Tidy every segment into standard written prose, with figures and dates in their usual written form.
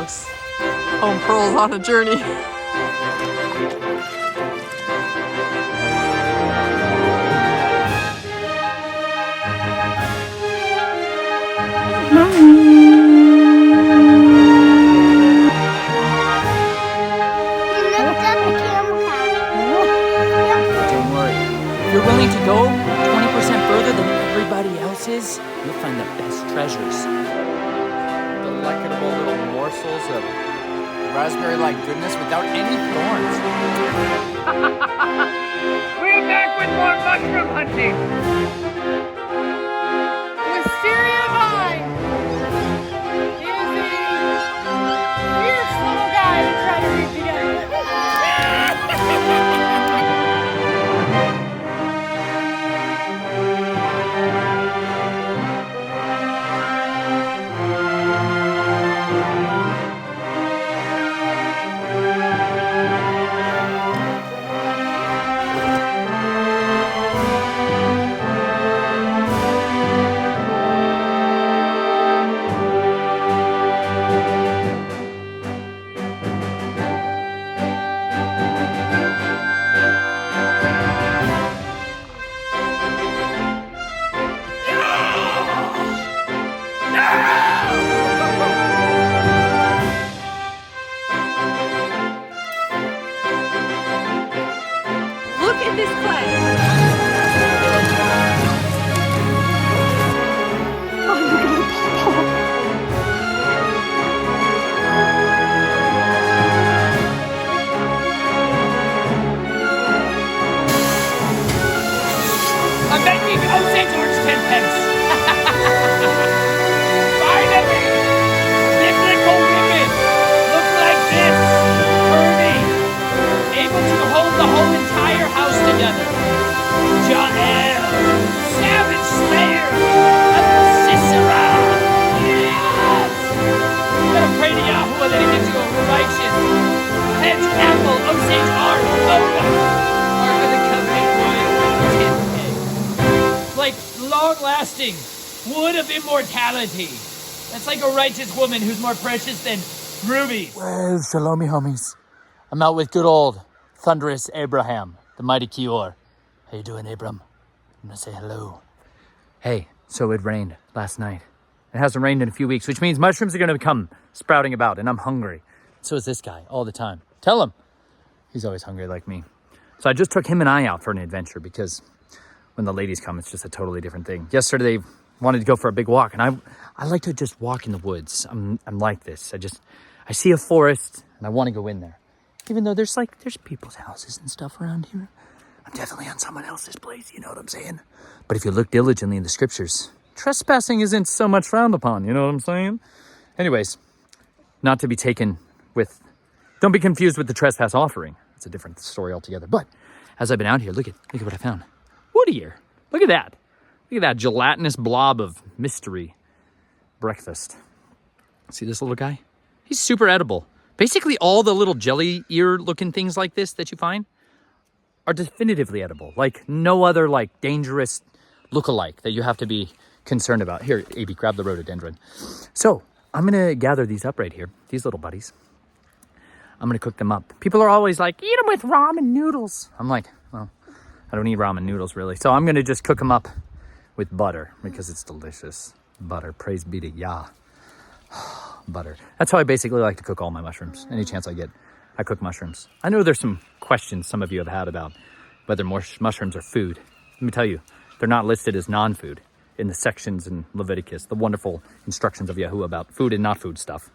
dogs. Home Pearl's on a journey. Don't worry. If you're willing to go 20% further than everybody else is, you'll find the best treasures. Delectable little morsels of raspberry-like goodness without any thorns. We're back with more mushroom hunting. Wisteria vine is a fierce little guy to try to read together. Look at this clay. Oh, you're gonna pop. I'm making St. George 10 pence. Finally! Biblical women look like this. Curvy. Able to hold the whole entire house together. Jael. Savage Slayer. Of Sisera. Yes! Gotta pray to Yahuwah that he gives you a righteous head apple. St. Ark. Ark of the Covenant wood. 10K. Like long-lasting wood of immortality. That's like a righteous woman who's more precious than rubies. Well, shalomi homies. I'm out with good old thunderous Abraham, the mighty Kior. How you doing, Abram? I'm gonna say hello. Hey, so it rained last night. It hasn't rained in a few weeks, which means mushrooms are gonna come sprouting about, and I'm hungry. So is this guy all the time. Tell him. He's always hungry like me. So I just took him and I out for an adventure because when the ladies come, it's just a totally different thing. Yesterday, they wanted to go for a big walk, and I like to just walk in the woods. I'm like this. I see a forest, and I want to go in there. Even though there's people's houses and stuff around here. I'm definitely on someone else's place, you know what I'm saying? But if you look diligently in the scriptures, trespassing isn't so much frowned upon, you know what I'm saying? Anyways, not to be taken with, don't be confused with the trespass offering. It's a different story altogether. But as I've been out here, look at what I found. Wood ear. Look at that. Look at that gelatinous blob of mystery breakfast. See this little guy? He's super edible. Basically, all the little jelly ear-looking things like this that you find are definitively edible. Like no other dangerous look-alike that you have to be concerned about. Here, Abey, grab the rhododendron. So I'm gonna gather these up right here, these little buddies. I'm gonna cook them up. People are always like, eat them with ramen noodles. I'm like, well, I don't eat ramen noodles really. So I'm gonna just cook them up with butter because it's delicious. Butter, praise be to Yah. Butter. That's how I basically like to cook all my mushrooms. Any chance I get, I cook mushrooms. I know there's some questions some of you have had about whether mushrooms are food. Let me tell you, they're not listed as non-food in the sections in Leviticus, the wonderful instructions of Yahuwah about food and not food stuff.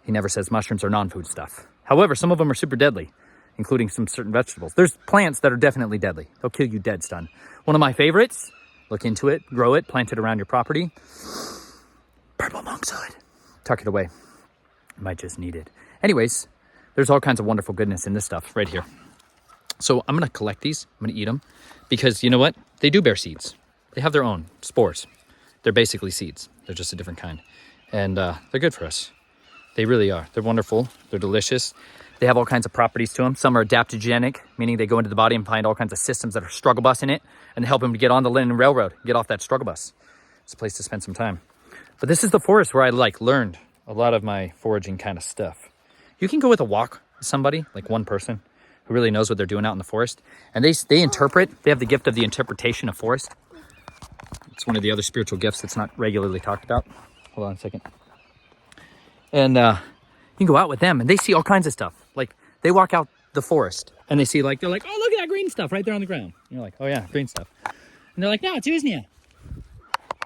He never says mushrooms are non-food stuff. However, some of them are super deadly, including some certain vegetables. There's plants that are definitely deadly. They'll kill you dead, stun. One of my favorites, look into it, grow it, plant it around your property. Purple monk's hood. Tuck it away. You might just need it. Anyways, there's all kinds of wonderful goodness in this stuff right here. So I'm going to collect these. I'm going to eat them because you know what? They do bear seeds. They have their own spores. They're basically seeds. They're just a different kind. And they're good for us. They really are. They're wonderful. They're delicious. They have all kinds of properties to them. Some are adaptogenic, meaning they go into the body and find all kinds of systems that are struggle bus in it and help them to get on the Linden Railroad, get off that struggle bus. It's a place to spend some time. But this is the forest where I learned a lot of my foraging kind of stuff. You can go with a walk with somebody, like one person, who really knows what they're doing out in the forest. And they interpret, they have the gift of the interpretation of forest. It's one of the other spiritual gifts that's not regularly talked about. Hold on a second. And you can go out with them and they see all kinds of stuff. Like they walk out the forest and they see like, they're like, oh, look at that green stuff right there on the ground. And you're like, oh yeah, green stuff. And they're like, no, it's usnea.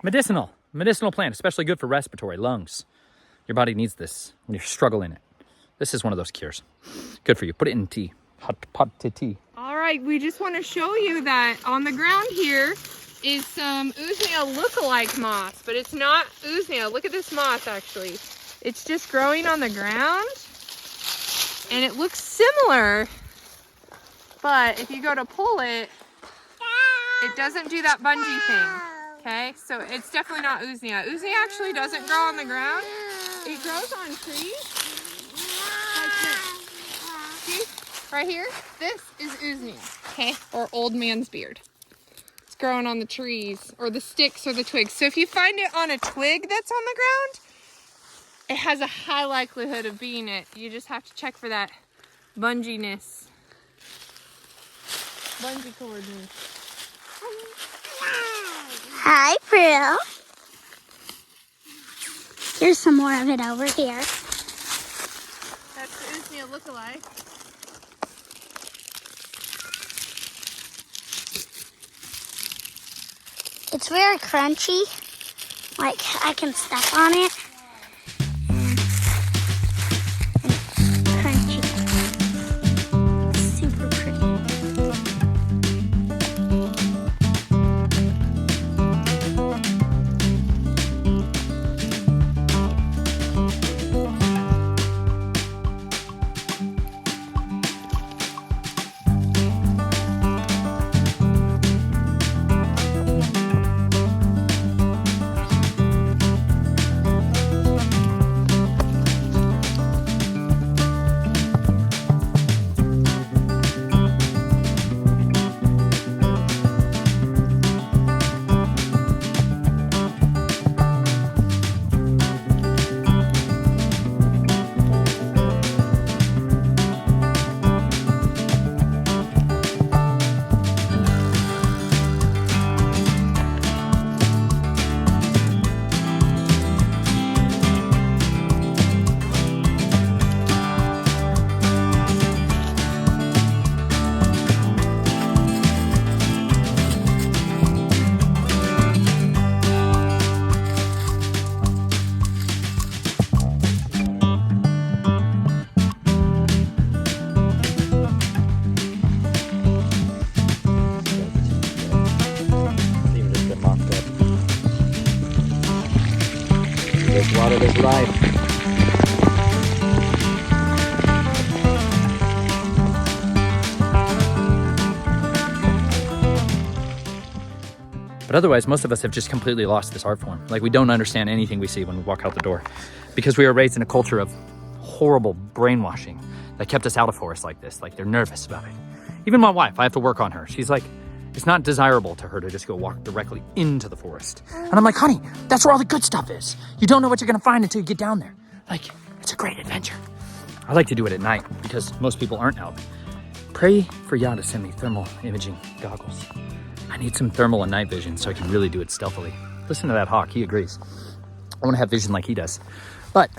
Medicinal plant, especially good for respiratory, lungs. Your body needs this when you're struggling it. This is one of those cures. Good for you. Put it in tea. Hot tea. All right, we just want to show you that on the ground here is some usnea lookalike moss, but it's not usnea. Look at this moss, actually. It's just growing on the ground, and it looks similar, but if you go to pull it, it doesn't do that bungee thing, okay? So it's definitely not usnea. Usnea actually doesn't grow on the ground. It grows on trees. Like this. See? Right here? This is usnea, okay? Or old man's beard. Growing on the trees or the sticks or the twigs. So if you find it on a twig that's on the ground, it has a high likelihood of being it. You just have to check for that bunginess. Bungee cordness. Hi, Prue. Here's some more of it over here. That's the usnea lookalike. It's very crunchy, like I can step on it. And it's crunchy. Super pretty. There's water, there's life. But otherwise, most of us have just completely lost this art form. Like, we don't understand anything we see when we walk out the door because we were raised in a culture of horrible brainwashing that kept us out of forests like this. Like, they're nervous about it. Even my wife, I have to work on her. She's like, it's not desirable to her to just go walk directly into the forest. And I'm like, honey, that's where all the good stuff is. You don't know what you're gonna find until you get down there. Like, it's a great adventure. I like to do it at night because most people aren't out. Pray for Yah to send me thermal imaging goggles. I need some thermal and night vision so I can really do it stealthily. Listen to that hawk, he agrees. I wanna have vision like he does. But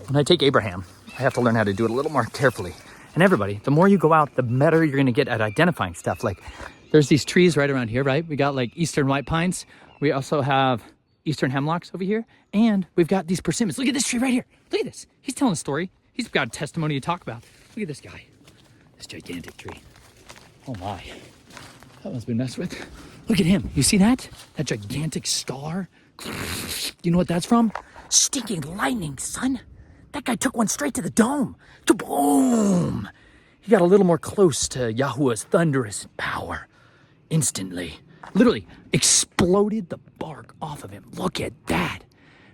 when I take Abraham, I have to learn how to do it a little more carefully. And everybody, the more you go out, the better you're gonna get at identifying stuff. Like, there's these trees right around here, right? We got like eastern white pines. We also have eastern hemlocks over here. And we've got these persimmons. Look at this tree right here. Look at this. He's telling a story. He's got testimony to talk about. Look at this guy. This gigantic tree. Oh my. That one's been messed with. Look at him. You see that? That gigantic star? You know what that's from? Stinking lightning, son. That guy took one straight to the dome. Boom! He got a little more close to Yahuwah's thunderous power. Instantly. Literally exploded the bark off of him. Look at that.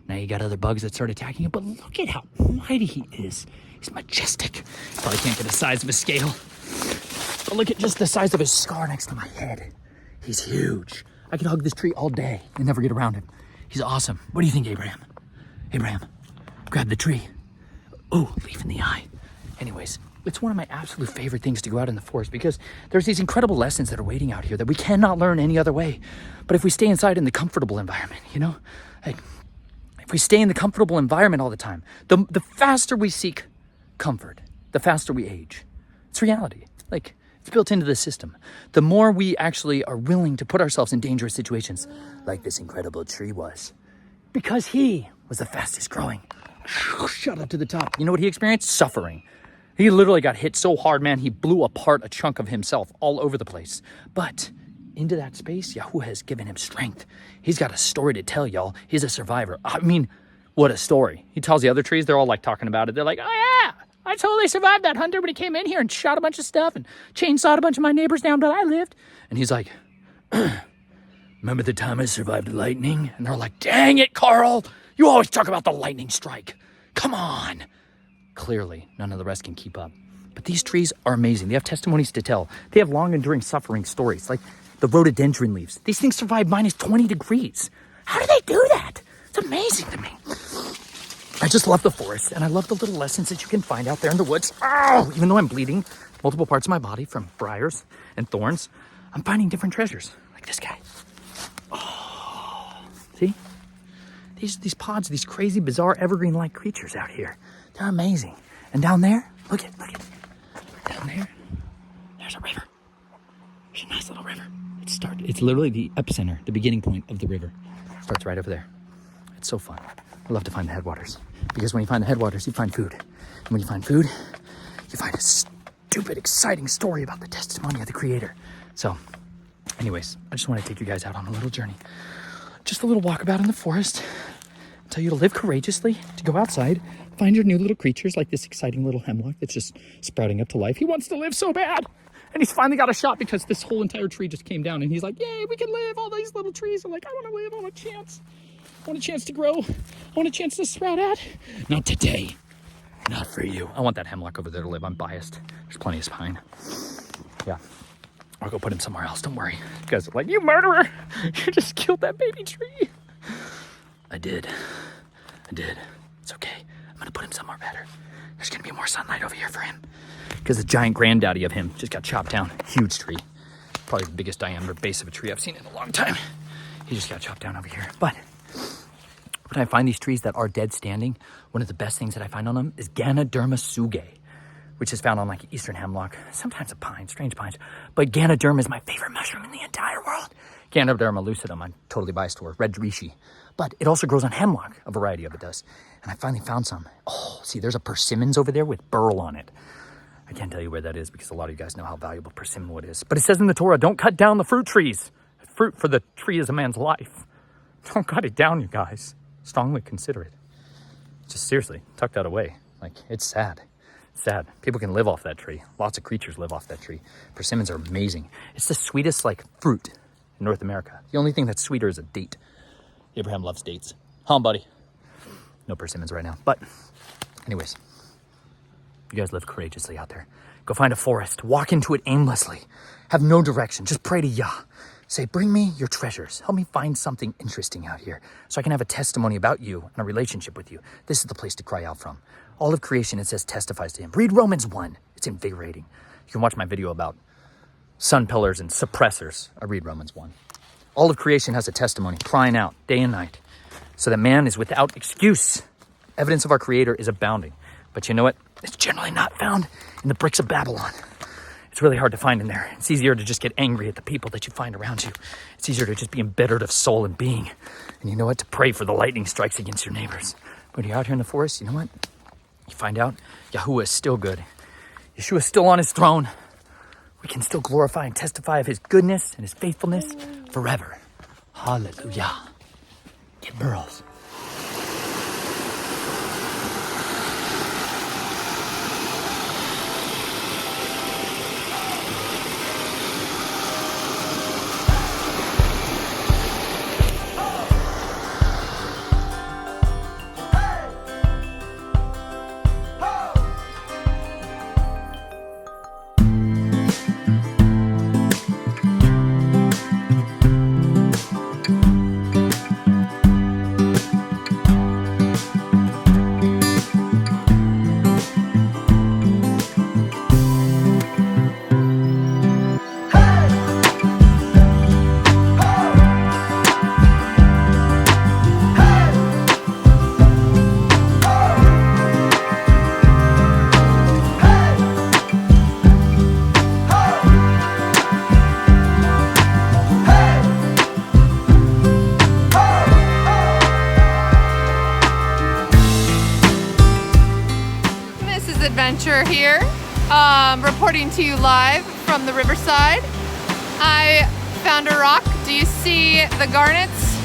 Now you got other bugs that start attacking him, but look at how mighty he is. He's majestic. Probably can't get the size of his scale. But look at just the size of his scar next to my head. He's huge. I could hug this tree all day and never get around him. He's awesome. What do you think, Abraham? Abraham, Grab the tree. Oh, leaf in the eye. Anyways, it's one of my absolute favorite things to go out in the forest because there's these incredible lessons that are waiting out here that we cannot learn any other way. But if we stay inside in the comfortable environment, you know, like if we stay in the comfortable environment all the time, the faster we seek comfort, the faster we age. It's reality. Like, it's built into the system. The more we actually are willing to put ourselves in dangerous situations, like this incredible tree was, because he was the fastest growing. Shot up to the top. You know what he experienced? Suffering. He literally got hit so hard, man, he blew apart a chunk of himself all over the place. But into that space, Yahuwah has given him strength. He's got a story to tell, y'all. He's a survivor. I mean, what a story. He tells the other trees, they're all like talking about it. They're like, oh yeah, I totally survived that hunter when he came in here and shot a bunch of stuff and chainsawed a bunch of my neighbors down, but I lived. And he's like, remember the time I survived the lightning? And they're like, dang it, Carl. You always talk about the lightning strike. Come on. Clearly, none of the rest can keep up. But these trees are amazing. They have testimonies to tell. They have long enduring suffering stories, like the rhododendron leaves. These things survive minus 20 degrees. How do they do that? It's amazing to me. I just love the forest, and I love the little lessons that you can find out there in the woods. Oh, even though I'm bleeding multiple parts of my body from briars and thorns, I'm finding different treasures, like this guy. Oh, see? These pods, these crazy, bizarre, evergreen-like creatures out here. They're amazing. And down there, look at. Down there, there's a river. There's a nice little river. It's literally the epicenter, the beginning point of the river. It starts right over there. It's so fun. I love to find the headwaters. Because when you find the headwaters, you find food. And when you find food, you find a stupid, exciting story about the testimony of the Creator. So, anyways, I just want to take you guys out on a little journey. Just a little walkabout in the forest. Tell you to live courageously, to go outside, find your new little creatures like this exciting little hemlock that's just sprouting up to life. He wants to live so bad. And he's finally got a shot because this whole entire tree just came down. And he's like, yay, we can live. All these little trees are like, I want to live. I want a chance. I want a chance to grow. I want a chance to sprout out. Not today. Not for you. I want that hemlock over there to live. I'm biased. There's plenty of pine. Yeah. I'll go put him somewhere else. Don't worry. You guys are like, you murderer. You just killed that baby tree. I did. It's okay. I'm going to put him somewhere better. There's going to be more sunlight over here for him. Because the giant granddaddy of him just got chopped down. Huge tree. Probably the biggest diameter base of a tree I've seen in a long time. He just got chopped down over here. But when I find these trees that are dead standing, one of the best things that I find on them is Ganoderma sugae, which is found on like eastern hemlock, sometimes a pine, strange pines. But Ganoderma is my favorite mushroom in the entire world. Ganoderma lucidum, I'm totally biased toward, red reishi. But it also grows on hemlock, a variety of it does. And I finally found some. Oh, see, there's a persimmons over there with burl on it. I can't tell you where that is because a lot of you guys know how valuable persimmon wood is. But it says in the Torah, don't cut down the fruit trees. Fruit for the tree is a man's life. Don't cut it down, you guys. Strongly consider it. Just seriously, tuck that away. Like, it's sad. It's sad. People can live off that tree. Lots of creatures live off that tree. Persimmons are amazing. It's the sweetest, like, fruit in North America. The only thing that's sweeter is a date. Abraham loves dates. Huh, buddy? No persimmons right now. But, anyways, you guys live courageously out there. Go find a forest. Walk into it aimlessly. Have no direction. Just pray to Yah. Say, bring me your treasures. Help me find something interesting out here so I can have a testimony about you and a relationship with you. This is the place to cry out from. All of creation, it says, testifies to him. Read Romans 1. It's invigorating. You can watch my video about sun pillars and suppressors. I read Romans 1. All of creation has a testimony, crying out day and night, so that man is without excuse. Evidence of our Creator is abounding. But you know what? It's generally not found in the bricks of Babylon. It's really hard to find in there. It's easier to just get angry at the people that you find around you. It's easier to just be embittered of soul and being. And you know what? To pray for the lightning strikes against your neighbors. But you're out here in the forest, you know what? You find out Yahuwah is still good. Yeshua is still on his throne. We can still glorify and testify of his goodness and his faithfulness forever. Hallelujah. Get burls. adventure here, reporting to you live from the riverside. I found a rock. Do you see the garnets?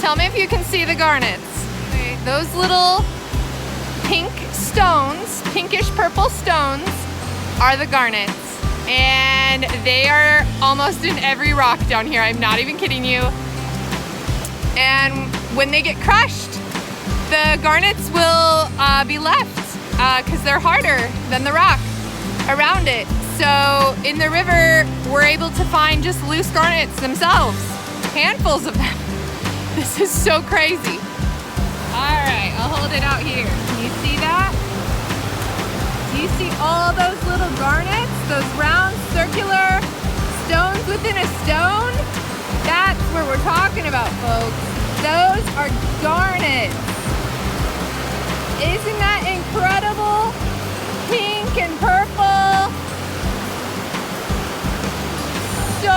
Tell me if you can see the garnets. Okay, those little pink stones, pinkish purple stones, are the garnets. And they are almost in every rock down here. I'm not even kidding you. And when they get crushed, the garnets will be left because they're harder than the rock around it. So in the river, we're able to find just loose garnets themselves, handfuls of them. This is so crazy. All right, I'll hold it out here. Can you see that? Do you see all those little garnets? Those round circular stones within a stone? That's what we're talking about, folks. Those are garnets. Isn't that incredible? Pink and purple. So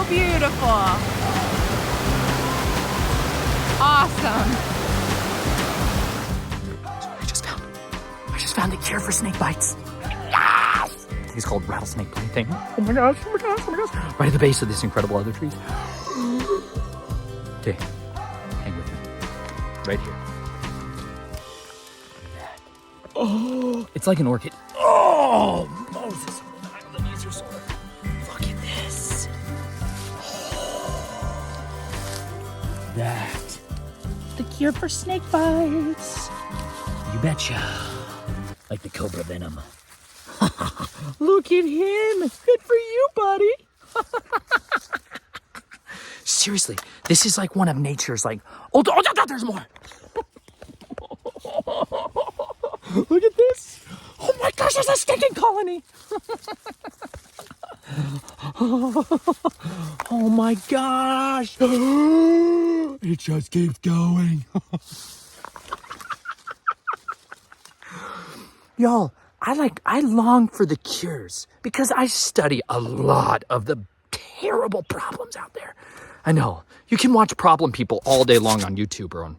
beautiful. Awesome. I just found the cure for snake bites. Yes! I think it's called rattlesnake plantain. Oh my gosh, oh my gosh, oh my gosh. Right at the base of this incredible other trees. Okay, hang with me. Right here. Oh, it's like an orchid. Oh, Moses. The knees are sore. Look at this. Oh, that. The cure for snake bites. You betcha. Like the cobra venom. Look at him. Good for you, buddy. Seriously, this is like one of nature's like, oh, there's more. Look at this. Oh my gosh, there's a stinking colony. Oh my gosh. It just keeps going. Y'all, I long for the cures because I study a lot of the terrible problems out there. I know, you can watch problem people all day long on YouTube or on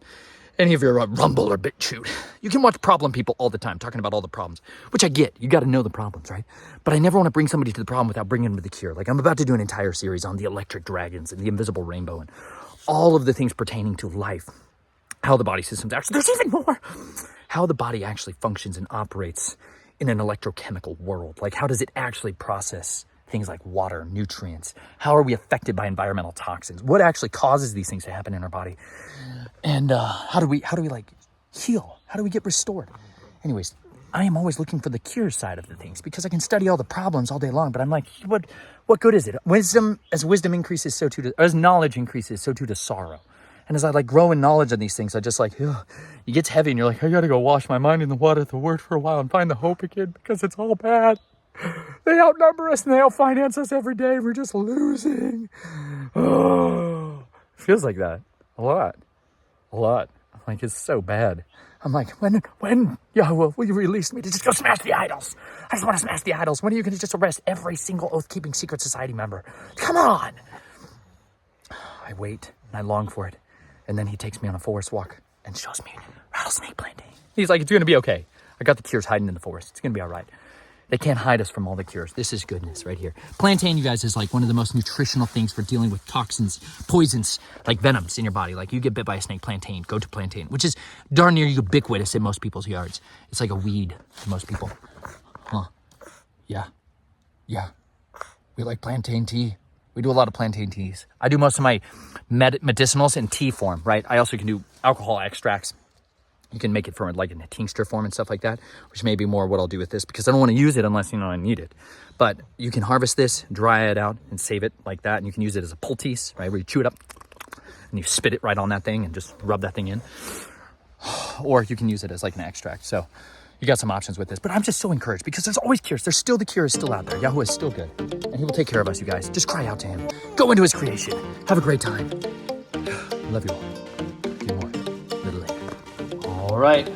any of your Rumble or BitChute. You can watch problem people all the time talking about all the problems, which I get. You got to know the problems, right? But I never want to bring somebody to the problem without bringing them to the cure. Like I'm about to do an entire series on the electric dragons and the invisible rainbow and all of the things pertaining to life, how the body systems actually, there's even more, how the body actually functions and operates in an electrochemical world. Like how does it actually process things like water, nutrients? How are we affected by environmental toxins? What actually causes these things to happen in our body? And how do we like heal? How do we get restored? Anyways, I am always looking for the cure side of the things because I can study all the problems all day long, but I'm like, what good is it? As wisdom increases, so too as knowledge increases, so too does sorrow. And as I like grow in knowledge of these things, I just like, it gets heavy and you're like, I gotta go wash my mind in the water at the word for a while and find the hope again because it's all bad. They outnumber us and they outfinance us every day. We're just losing. Oh, feels like that a lot. Like it's so bad. I'm like, when Yahweh will you release me to just go smash the idols? I just want to smash the idols. When are you going to just arrest every single oath-keeping secret society member? Come on. I wait and I long for it. And then he takes me on a forest walk and shows me rattlesnake plantain. He's like, it's going to be okay. I got the cures hiding in the forest. It's going to be all right. They can't hide us from all the cures. This is goodness right here. Plantain, you guys, is like one of the most nutritional things for dealing with toxins, poisons, like venoms in your body. Like you get bit by a snake, plantain, go to plantain, which is darn near ubiquitous in most people's yards. It's like a weed to most people. Huh. Yeah. We like plantain tea. We do a lot of plantain teas. I do most of my medicinals in tea form, right? I also can do alcohol extracts. You can make it for like in a tincture form and stuff like that, which may be more what I'll do with this because I don't want to use it unless, I need it. But you can harvest this, dry it out, and save it like that. And you can use it as a poultice, right? Where you chew it up and you spit it right on that thing and just rub that thing in. Or you can use it as like an extract. So you got some options with this. But I'm just so encouraged because there's always cures. There's still the cure is still out there. Yahweh is still good. And he will take care of us, you guys. Just cry out to him. Go into his creation. Have a great time. Love you all. See you more. Little later. All right,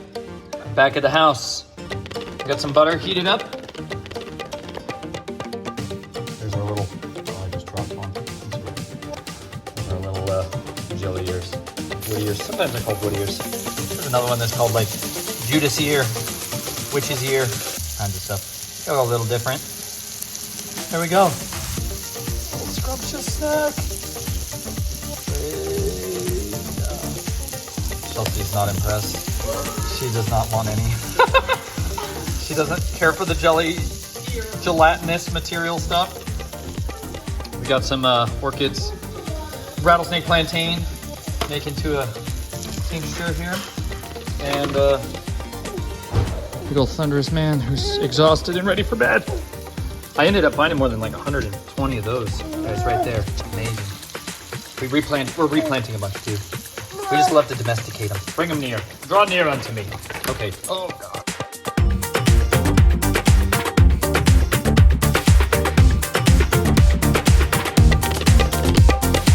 I'm back at the house. Got some butter heated up. There's our little, I just dropped one. There's our little jelly ears. Wood ears, sometimes they're called wood ears. There's another one that's called like Judas ear. witch's ear, kinds of stuff. Got a little different. There we go. Oh, scrumptious snack. Chelsea's not impressed. She does not want any. She doesn't care for the gelatinous material stuff. We got some orchids, rattlesnake plantain, make into a tincture here. And big old thunderous man who's exhausted and ready for bed. I ended up finding more than like 120 of those guys right there. Amazing. We're replanting a bunch too. We just love to domesticate them. Bring them near. Draw near unto me. Okay. Oh God.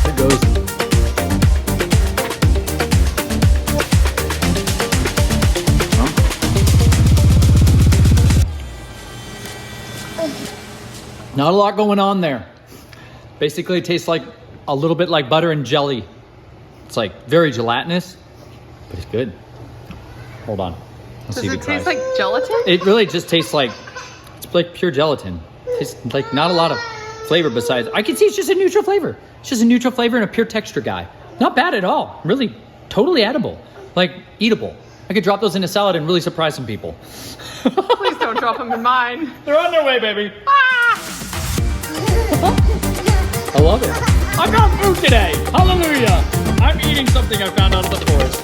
There goes. Not a lot going on there. Basically, it tastes like a little bit like butter and jelly. It's like very gelatinous, but it's good. Hold on. Let's see if Does it tries. taste like gelatin? It really just tastes like, it's like pure gelatin. It's like not a lot of flavor besides, I can see it's just a neutral flavor. It's just a neutral flavor and a pure texture guy. Not bad at all. Really, totally edible. Like, eatable. I could drop those in a salad and really surprise some people. Please don't drop them in mine. They're on their way, baby. Ah! I love it. I got food today. Hallelujah. I'm eating something I found out of the forest.